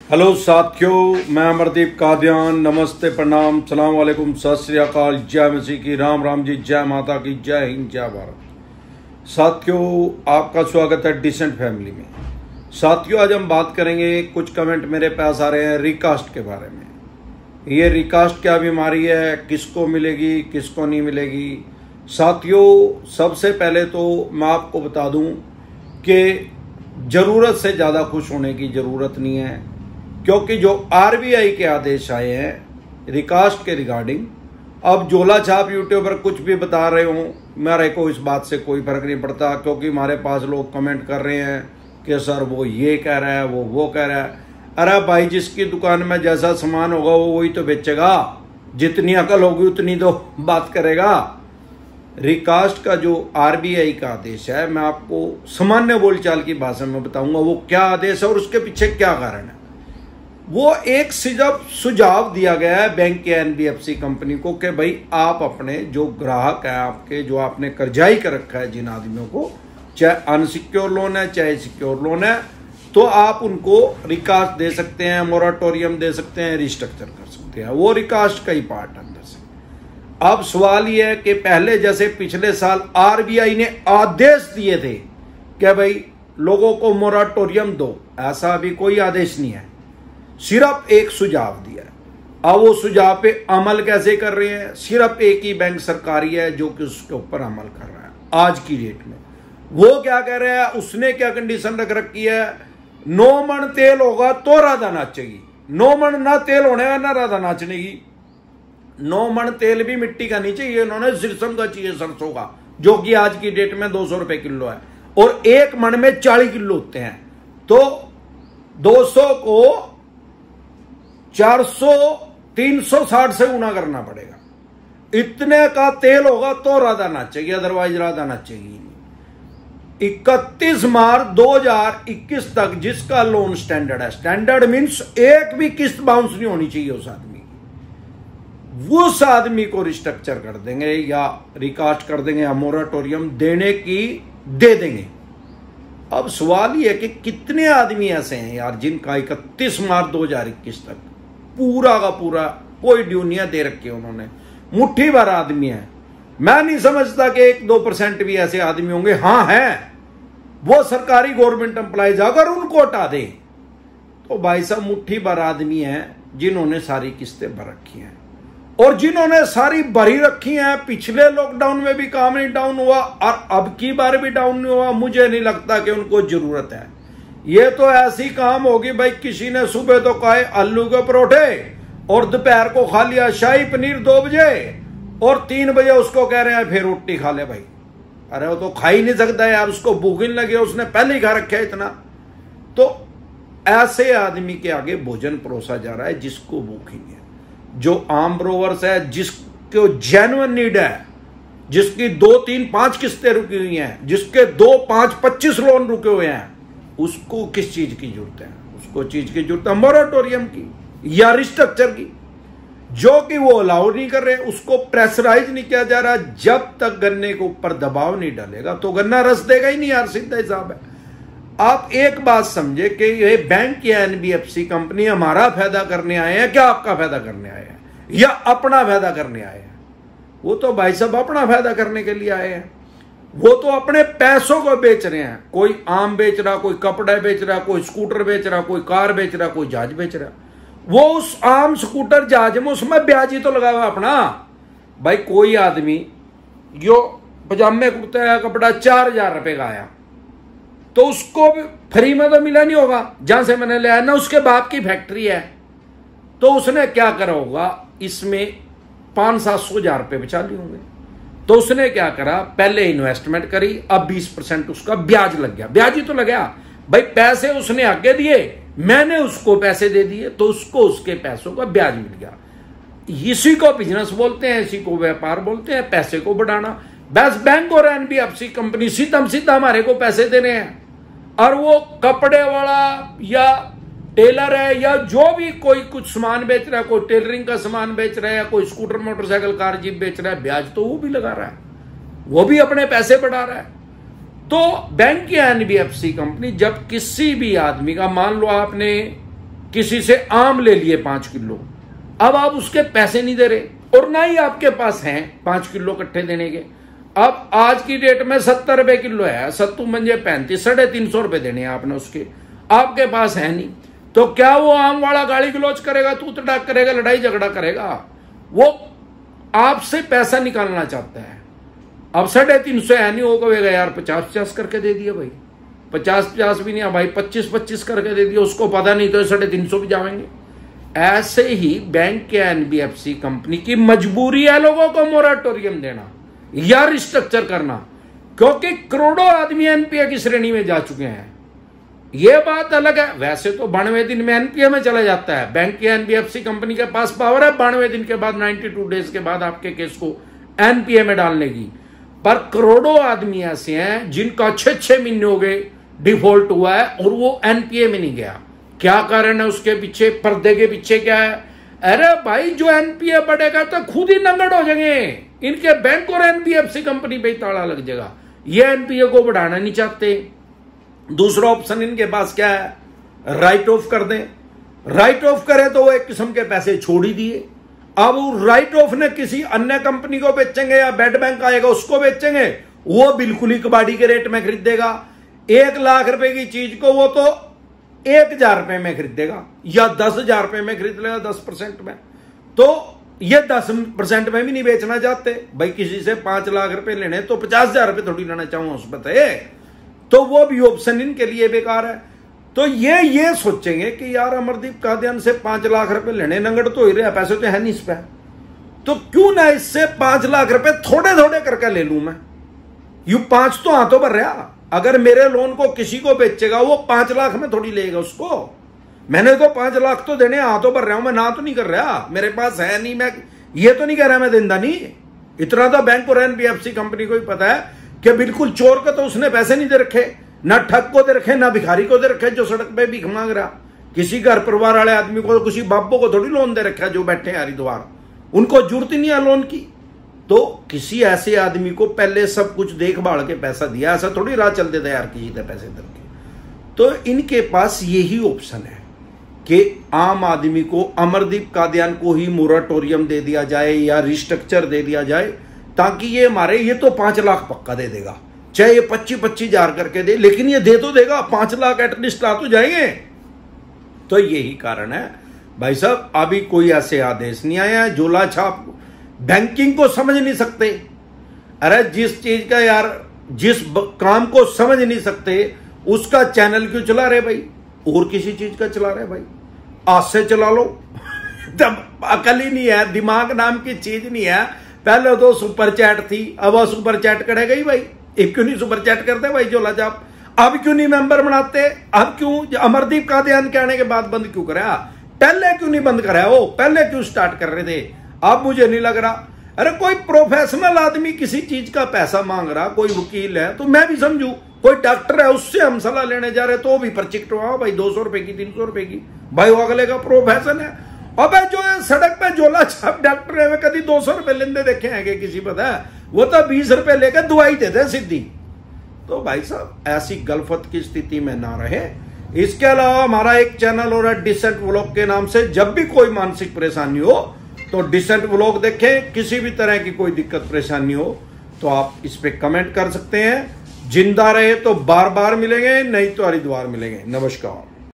Hello साथियों, मैं अमरदीप कादियान। नमस्ते, प्रणाम, सलाम वालेकुम, सत श्री अकाल, जय मसीह की, राम राम जी, जय माता की, जय हिंद, जय भारत। साथियों, आपका स्वागत है डिसेंट फैमिली में। साथियों, आज हम बात करेंगे, कुछ कमेंट मेरे पास आ रहे हैं रिकास्ट के बारे में। ये रिकास्ट क्या बीमारी है, किसको मिलेगी, किसको नहीं मिलेगी। साथियों, सबसे पहले तो मैं आपको बता दूं कि जरूरत से ज्यादा खुश होने की जरूरत नहीं है, क्योंकि जो आरबीआई के आदेश आए हैं रिकास्ट के रिगार्डिंग, अब झोला छाप यूट्यूबर कुछ भी बता रहे हो, मेरे को इस बात से कोई फर्क नहीं पड़ता। क्योंकि हमारे पास लोग कमेंट कर रहे हैं कि सर वो ये कह रहा है, वो कह रहा है। अरे भाई, जिसकी दुकान में जैसा सामान होगा वो वही तो बेचेगा, जितनी अकल होगी उतनी तो बात करेगा। रिकास्ट का जो आरबीआई का आदेश है, मैं आपको सामान्य बोलचाल की भाषा में बताऊंगा वो क्या आदेश है और उसके पीछे क्या कारण है। वो एक सुझाव दिया गया है बैंक के एनबीएफसी कंपनी को कि भाई आप अपने जो ग्राहक है आपके, जो आपने कर्जाई कर रखा है जिन आदमियों को, चाहे अनसिक्योर लोन है चाहे सिक्योर लोन है, तो आप उनको रिकास्ट दे सकते हैं, मोराटोरियम दे सकते हैं, रिस्ट्रक्चर कर सकते हैं। वो रिकास्ट का ही पार्ट अंदर से। अब सवाल यह है कि पहले जैसे पिछले साल आरबीआई ने आदेश दिए थे कि भाई लोगों को मोराटोरियम दो, ऐसा अभी कोई आदेश नहीं है, सिर्फ एक सुझाव दिया है। अब वो सुझाव पे अमल कैसे कर रहे हैं, सिर्फ एक ही बैंक सरकारी है जो कि उसके ऊपर अमल कर रहा है आज की डेट में। वो क्या कह रहा है, उसने क्या कंडीशन रख रखी है, 9 मन तेल होगा तो राधा नाचेगी, 9 मन ना तेल होने का ना राधा नाचने की। 9 मन तेल भी मिट्टी का नहीं चाहिए, इन्होंने शीशम का चाहिए, सरसों का, जो कि आज की डेट में 200 रुपए किलो है और 1 मन में 40 किलो होते हैं। तो 200 को 400 360 से गुना करना पड़ेगा। इतने का तेल होगा तो राधा नाचेगी, अदरवाइज राधा नाचेगी। 31 मार्च 2021 तक जिसका लोन स्टैंडर्ड है, स्टैंडर्ड मींस एक भी किस्त बाउंस नहीं होनी चाहिए उस आदमी को रिस्ट्रक्चर कर देंगे या रिकास्ट कर देंगे या मोराटोरियम देने की दे देंगे। अब सवाल यह है कि कितने आदमी ऐसे हैं यार जिनका 31 मार्च 2021 तक पूरा का पूरा कोई ड्यू नहीं दे रखे उन्होंने। मुट्ठी भर आदमी है। मैं नहीं समझता कि 1-2% भी ऐसे आदमी होंगे। हाँ है, वो सरकारी गवर्नमेंट एम्प्लॉयज, अगर उनको हटा दे तो भाई साहब मुट्ठी भर आदमी है जिन्होंने सारी किस्तें भर रखी हैं और जिन्होंने सारी भरी रखी हैं। पिछले लॉकडाउन में भी काम नहीं डाउन हुआ और अब की बार भी डाउन नहीं हुआ। मुझे नहीं लगता कि उनको जरूरत है। ये तो ऐसी काम होगी भाई, किसी ने सुबह तो खाए आलू के परोठे और दोपहर को खा लिया शाही पनीर 2 बजे और 3 बजे उसको कह रहे हैं फिर रोटी खा ले भाई। अरे वो तो खा ही नहीं सकता यार, उसको भूख नहीं लगे, उसने पहले ही खा रखा है इतना। तो ऐसे आदमी के आगे भोजन परोसा जा रहा है जिसको भूख ही नहीं है। जो आम ब्रोवर्स है, जिसको जेन्युइन नीड है, जिसकी 2, 3, 5 किस्तें रुकी हुई हैं, जिसके 2, 5, 25 लोन रुके हुए हैं, उसको किस चीज की जरूरत है? उसको चीज की जरूरत है मोराटोरियम की या रिस्ट्रक्चर की, जो कि वो अलाउ नहीं कर रहे। उसको प्रेशराइज नहीं किया जा रहा। जब तक गन्ने के ऊपर दबाव नहीं डालेगा तो गन्ना रस देगा ही नहीं यार, सीधा हिसाब है। आप एक बात समझे कि ये बैंक या एनबीएफसी कंपनी हमारा फायदा करने आए हैं क्या आपका फायदा करने आए हैं या अपना फायदा करने आए हैं? वो तो भाई साहब अपना फायदा करने के लिए आए हैं। वो तो अपने पैसों को बेच रहे हैं। कोई आम बेच रहा, कोई कपड़े बेच रहा, कोई स्कूटर बेच रहा, कोई कार बेच रहा, कोई जहाज बेच रहा। वो उस आम स्कूटर जहाज में उसमें ब्याज ही तो लगा हुआ अपना। भाई कोई आदमी जो पजामे कुर्ते का कपड़ा 4000 रुपए का आया तो उसको भी फ्री में तो मिला नहीं होगा जहां से मैंने लिया ना, उसके बाप की फैक्ट्री है। तो उसने क्या करा होगा, इसमें 500-700 हजार रुपए बचा लिए होंगे। तो उसने क्या करा, पहले इन्वेस्टमेंट करी, अब 20% उसका ब्याज लग गया। ब्याज ही तो लग गया भाई, पैसे उसने आगे दिए, मैंने उसको पैसे दे दिए, तो उसको उसके पैसों का ब्याज मिल गया। इसी को बिजनेस बोलते हैं, इसी को व्यापार बोलते हैं, पैसे को बढ़ाना। बस बैंक और एनबीएफसी कंपनी सीधा हमारे को पैसे दे रहे हैं और वो कपड़े वाला या टेलर है या जो भी कोई कुछ सामान बेच रहा है, कोई टेलरिंग का सामान बेच रहा है या कोई स्कूटर मोटरसाइकिल कार जीप बेच रहा है, ब्याज तो वो भी लगा रहा है, वो भी अपने पैसे बढ़ा रहा है। तो बैंक या एनबीएफसी कंपनी जब किसी भी आदमी का, मान लो आपने किसी से आम ले लिए 5 किलो, अब आप उसके पैसे नहीं दे रहे और ना ही आपके पास हैं 5 किलो इकट्ठे देने के। अब आज की डेट में 70 रुपए किलो है, 70 मंजे 35, 350 रुपए देने हैं आपने उसके, आपके पास है नहीं। तो क्या वो आम वाला गाली गलौज करेगा, तू तड़ाक करेगा, लड़ाई झगड़ा करेगा? वो आपसे पैसा निकालना चाहता है। अब 350 है नहीं, वो कहेगा यार 50-50 करके दे दिया भाई, 50-50 भी नहीं है भाई, 25-25 करके दे दिया, उसको पता नहीं तो 350 भी जाएंगे। ऐसे ही बैंक के एनबीएफसी कंपनी की मजबूरी है लोगों को मोराटोरियम देना या रिस्ट्रक्चर करना, क्योंकि करोड़ों आदमी एनपीए की श्रेणी में जा चुके हैं। यह बात अलग है, वैसे तो 92 दिन में एनपीए में चला जाता है, बैंक की एनबीएफसी कंपनी के पास पावर है 92 दिन के बाद, 92 डेज के बाद आपके केस को एनपीए में डालने की। पर करोड़ों आदमी ऐसे हैं जिनका 6-6 महीने हो गए डिफॉल्ट हुआ है और वो एनपीए में नहीं गया। क्या कारण है उसके पीछे, पर्दे के पीछे क्या है? अरे भाई जो एनपीए बढ़ेगा तो खुद ही नंगड़ हो जाएंगे, इनके बैंक और एनबीएफसी कंपनी पे ताला लग जाएगा। ये एनपीए को बढ़ाना नहीं चाहते। दूसरा ऑप्शन इनके पास क्या है, राइट ऑफ कर दें। राइट ऑफ करे तो वो एक किस्म के पैसे छोड़ ही दिए। अब राइट ऑफ ने किसी अन्य कंपनी को बेचेंगे या बेड बैंक आएगा उसको बेचेंगे, वो बिल्कुल ही कबाड़ी के रेट में खरीदेगा। 1 लाख रुपए की चीज को वो तो 1000 रुपए में खरीदेगा या 10,000 रुपए में खरीद लेगा 10% में। तो ये 10% में भी नहीं बेचना चाहते भाई, किसी से 5 लाख रुपए लेने तो 50,000 रुपए थोड़ी लेना चाहूंगा उस पर, तो वो भी ऑप्शन इनके लिए बेकार है। तो ये सोचेंगे कि यार अमरदीप कादियान से 5 लाख रुपए लेने, नंगड़ तो ही रहे, पैसे तो है नहीं इस पे, तो क्यों ना इससे 5 लाख रुपए थोड़े थोड़े करके ले लूं मैं। यू 5 तो हाथों पर रहा, अगर मेरे लोन को किसी को बेचेगा वो 5 लाख में थोड़ी लेगा उसको। मैंने तो 5 लाख तो देने हाथों पर रहा हूं, मैं ना तो नहीं कर रहा, मेरे पास है नहीं, मैं ये तो नहीं कह रहा मैं देंदा नहीं। इतना तो बैंक और एनबीएफसी कंपनी को ही पता है कि बिल्कुल चोर को तो उसने पैसे नहीं दे रखे, ना ठग को दे रखे, ना भिखारी को दे रखे जो सड़क पे भीख मांग रहा। किसी घर परिवार वाले आदमी को, किसी बाबू को थोड़ी लोन दे रखा है जो बैठे हैं हरिद्वार, उनको जरूरत ही नहीं है लोन की। तो किसी ऐसे आदमी को पहले सब कुछ देखभाल के पैसा दिया, ऐसा थोड़ी राह चलते थे यार किसी से पैसे दे के। तो इनके पास यही ऑप्शन है कि आम आदमी को, अमरदीप कादियान को ही मोराटोरियम दे दिया जाए या रिस्ट्रक्चर दे दिया जाए, ताकि ये हमारे, ये तो 5 लाख पक्का दे देगा, चाहे ये 25-25 करके दे, लेकिन ये दे तो देगा, 5 लाख एटलीस्ट आ तो जाएंगे। तो यही कारण है भाई साहब, अभी कोई ऐसे आदेश नहीं आया है। झोला छाप बैंकिंग को समझ नहीं सकते। अरे जिस चीज का यार, जिस काम को समझ नहीं सकते उसका चैनल क्यों चला रहे भाई, और किसी चीज का चला रहे भाई, आज से चला लो। तब अकल ही नहीं है, दिमाग नाम की चीज नहीं है। पहले तो सुपर चैट थी, अब वो सुपर चैट करेगा ही भाई, एक क्यों नहीं सुपर चैट करते भाई झोला छाप? अब क्यों नहीं मेंबर बनाते? अब क्यों अमरदीप कादियान के आने के बाद बंद क्यों कराया? पहले क्यों नहीं बंद कराया? वो पहले क्यों स्टार्ट कर रहे थे? अब मुझे नहीं लग रहा। अरे कोई प्रोफेशनल आदमी किसी चीज का पैसा मांग रहा, कोई वकील है तो मैं भी समझू, कोई डॉक्टर है उससे हम सलाह लेने जा रहे तो भी पर्ची कटवाओ भाई, 200 रुपए की, 300 रुपए की, भाई वो अगले का प्रोफेशन है। अब जो है सड़क पे झोला छाप डॉक्टर है, कभी 200 रुपए लेंदे देखे हैं किसी पता है? वो तो 20 रुपए लेकर दवाई देते सीधी। तो भाई साहब ऐसी गलफत की स्थिति में ना रहे। इसके अलावा हमारा एक चैनल हो रहा है डिसेंट व्लॉग के नाम से, जब भी कोई मानसिक परेशानी हो तो डिसेंट व्लॉग देखें। किसी भी तरह की कोई दिक्कत परेशानी हो तो आप इस पे कमेंट कर सकते हैं। जिंदा रहे तो बार बार मिलेंगे, नहीं तो हरिद्वार मिलेंगे। नमस्कार।